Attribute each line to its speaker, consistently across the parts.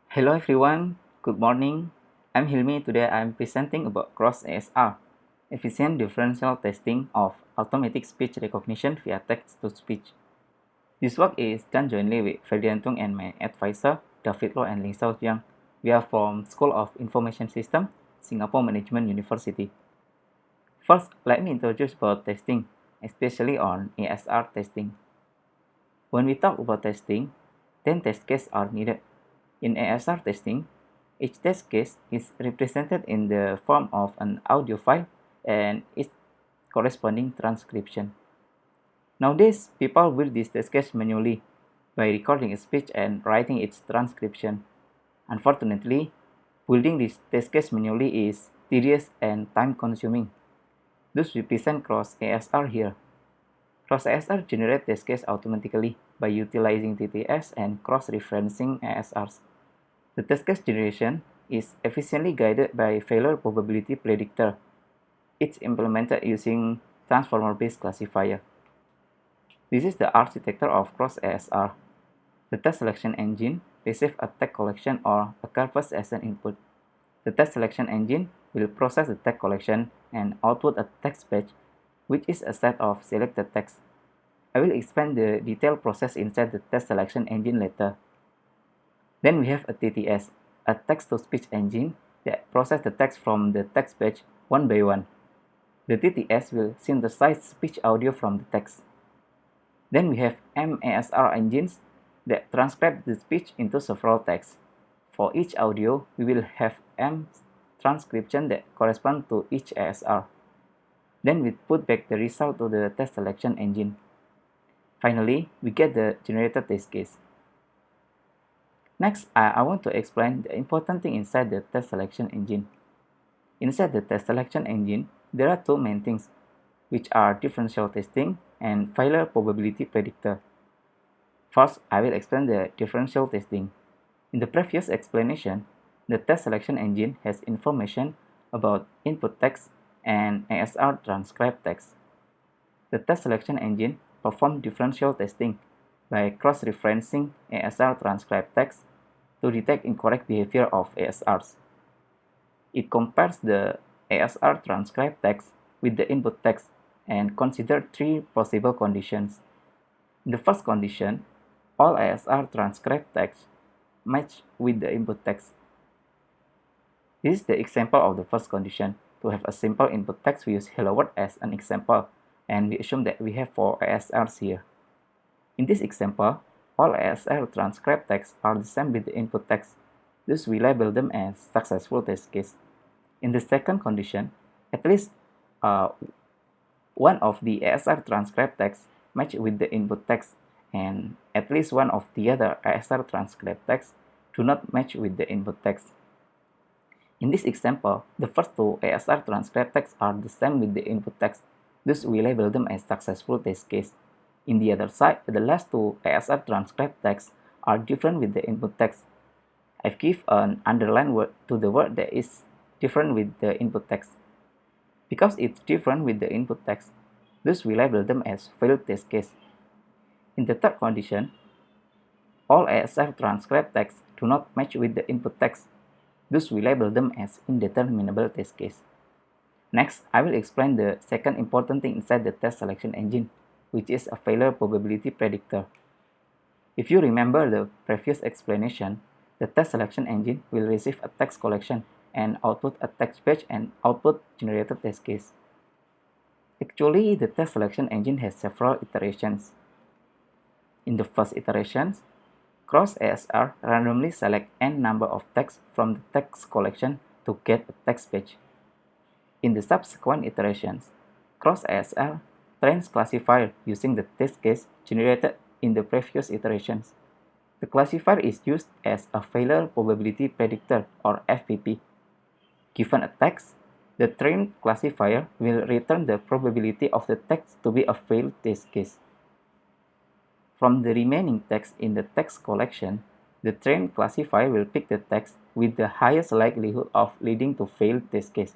Speaker 1: Hello everyone, good morning. I'm Hilmi. Today I'm presenting about CrossASR, efficient differential testing of automatic speech recognition via text-to-speech. This work is done jointly with Ferdiantung and my advisor, David Lo and Ling Sao Jiang. We are from School of Information System, Singapore Management University. First, let me introduce about testing, especially on ASR testing. When we talk about testing, 10 test cases are needed. In ASR testing, each test case is represented in the form of an audio file and its corresponding transcription. Nowadays, people build this test case manually by recording a speech and writing its transcription. Unfortunately, building this test case manually is tedious and time-consuming. Thus, we present CrossASR here. CrossASR generates test case automatically by utilizing TTS and cross-referencing ASRs. The test case generation is efficiently guided by failure probability predictor. It's implemented using transformer-based classifier. This is the architecture of CrossASR. The test selection engine receives a text collection or a corpus as an input. The test selection engine will process the text collection and output a text batch, which is a set of selected text. I will explain the detailed process inside the test selection engine later. Then we have a TTS, a text-to-speech engine that processes the text from the text batch one by one. The TTS will synthesize speech audio from the text. Then we have MASR engines that transcribe the speech into several texts. For each audio, we will have M transcription that correspond to each ASR. Then we put back the result to the test selection engine. Finally, we get the generated test case. Next, I want to explain the important thing inside the test selection engine. Inside the test selection engine, there are two main things, which are differential testing and failure probability predictor. First, I will explain the differential testing. In the previous explanation, the test selection engine has information about input text and ASR transcribed text. The test selection engine performs differential testing by cross-referencing ASR transcribed text to detect incorrect behavior of ASRs. It compares the ASR transcribed text with the input text and considers three possible conditions. In the first condition, all ASR transcribed text match with the input text. This is the example of the first condition. To have a simple input text, we use hello world as an example, and we assume that we have 4 ASRs here. In this example, all ASR transcribed texts are the same with the input text, thus we label them as successful test case. In the second condition, at least one of the ASR transcribed text match with the input text, and at least one of the other ASR transcribed text do not match with the input text. In this example, the first two ASR transcribed texts are the same with the input text, thus we label them as successful test case. In the other side, the last two ASR transcribed texts are different with the input text. I've given an underlined word to the word that is different with the input text. Because it's different with the input text, thus we label them as failed test case. In the third condition, all ASR transcribed texts do not match with the input text, thus we label them as indeterminable test case. Next, I will explain the second important thing inside the test selection engine, which is a failure probability predictor. If you remember the previous explanation, the test selection engine will receive a text collection and output a text batch and output generated test case. Actually, the test selection engine has several iterations. In the first iteration, CrossASR randomly select n number of texts from the text collection to get a text batch. In the subsequent iterations, CrossASR trains classifier using the test case generated in the previous iterations. The classifier is used as a failure probability predictor or FPP. Given a text, the trained classifier will return the probability of the text to be a failed test case. From the remaining text in the text collection, the trained classifier will pick the text with the highest likelihood of leading to failed test case.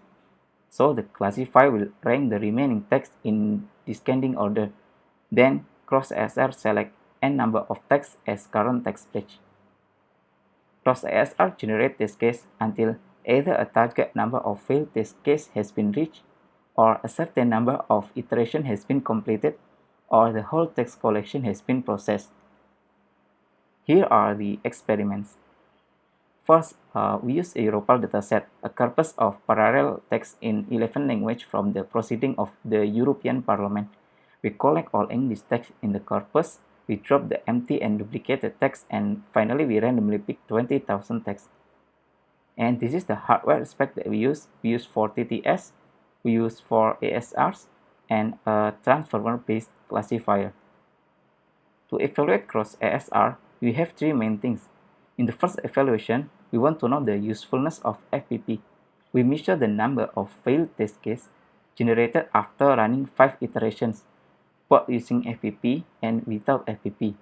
Speaker 1: So the classifier will rank the remaining text in descending order. Then CrossASR select n number of texts as current text batch. CrossASR generates test case until either a target number of failed test case has been reached, or a certain number of iterations has been completed, or the whole text collection has been processed. Here are the experiments. First, we use a Europal dataset, a corpus of parallel text in 11 languages from the proceeding of the European Parliament. We collect all English text in the corpus, we drop the empty and duplicated text, and finally we randomly pick 20,000 text. And this is the hardware spec that we use. We use 4 TTS, we use 4 ASRs, and a transformer-based classifier. To evaluate CrossASR, we have three main things. In the first evaluation, we want to know the usefulness of FPP. We measure the number of failed test cases generated after running 5 iterations, both using FPP and without FPP.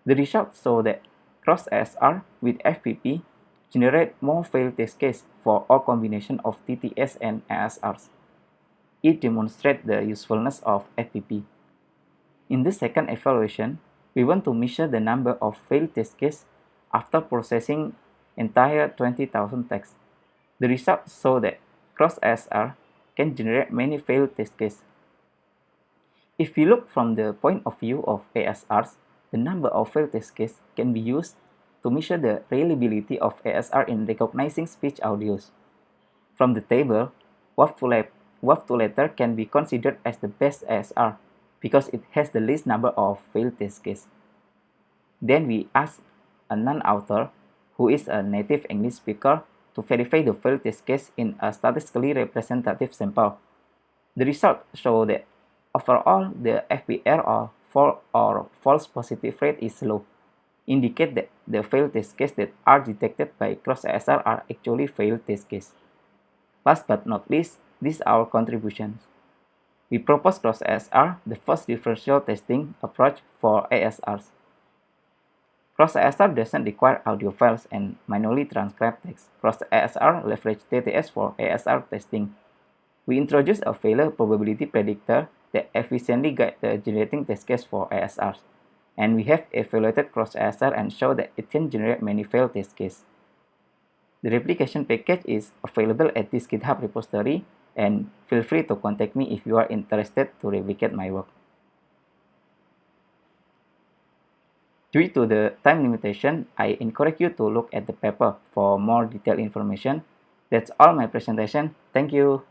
Speaker 1: The results show that CrossASR with FPP generate more failed test cases for all combination of TTS and ASRs. It demonstrates the usefulness of FPP. In the second evaluation, we want to measure the number of failed test cases after processing entire 20,000 texts. The results show that CrossASR can generate many failed test cases. If we look from the point of view of ASRs, the number of failed test cases can be used to measure the reliability of ASR in recognizing speech audios. From the table, WAV2Letter can be considered as the best ASR because it has the least number of failed test cases. Then we ask a non-author, who is a native English speaker, to verify the failed test case in a statistically representative sample. The results show that overall the FPR or false positive rate is low, indicate that the failed test cases that are detected by CrossASR are actually failed test cases. Last but not least, these are our contributions. We propose CrossASR, the first differential testing approach for ASRs. CrossASR doesn't require audio files and manually transcribe text. CrossASR leverages TTS for ASR testing. We introduce a failure probability predictor that efficiently guides the generating test case for ASRs. And we have evaluated CrossASR and show that it can generate many failed test cases. The replication package is available at this GitHub repository, and feel free to contact me if you are interested to replicate my work. Due to the time limitation, I encourage you to look at the paper for more detailed information. That's all my presentation. Thank you.